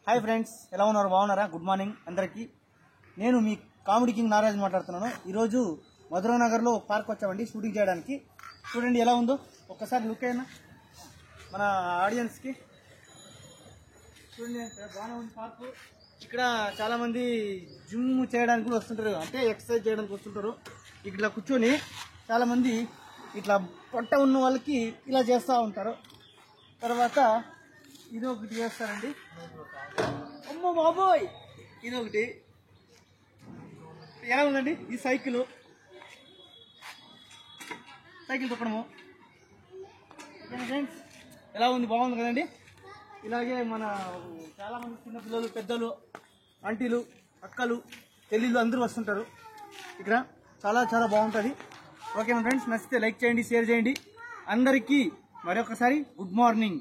Hi friends, ఎలా ఉన్నారు? బాగున్నారా? గుడ్ మార్నింగ్ అందరికీ. నేను మీ కామెడీ కింగ్ నారాజ్ మాట్లాడుతున్నాను. ఈరోజు మధురా నగర్లో పార్క్ వచ్చామండి షూటింగ్ చేయడానికి. చూడండి ఎలా ఉందో, ఒక్కసారి లుక్ అయినా మన ఆడియన్స్కి. చూడండి బాగానే ఉంది పార్కు. ఇక్కడ చాలామంది జిమ్ చేయడానికి కూడా వస్తుంటారు, అంటే ఎక్సర్సైజ్ చేయడానికి వస్తుంటారు. ఇట్లా కూర్చొని చాలామంది ఇట్లా పొట్ట ఉన్న వాళ్ళకి ఇలా చేస్తూ ఉంటారు. తర్వాత ఇది ఒకటి చేస్తారండి. అమ్మో బాబోయ్, ఇది ఒకటి ఎలా ఉందండి? ఈ సైకిల్ తొక్కడము ఫ్రెండ్స్ ఎలా ఉంది? బాగుంది కదండి. ఇలాగే మన చాలామంది చిన్నపిల్లలు, పెద్దలు, ఆంటీలు, అక్కలు, చెల్లెళ్ళు అందరూ వస్తుంటారు ఇక్కడ. చాలా చాలా బాగుంటుంది. ఓకేనా ఫ్రెండ్స్? నచ్చితే లైక్ చేయండి, షేర్ చేయండి. అందరికీ మరొకసారి గుడ్ మార్నింగ్.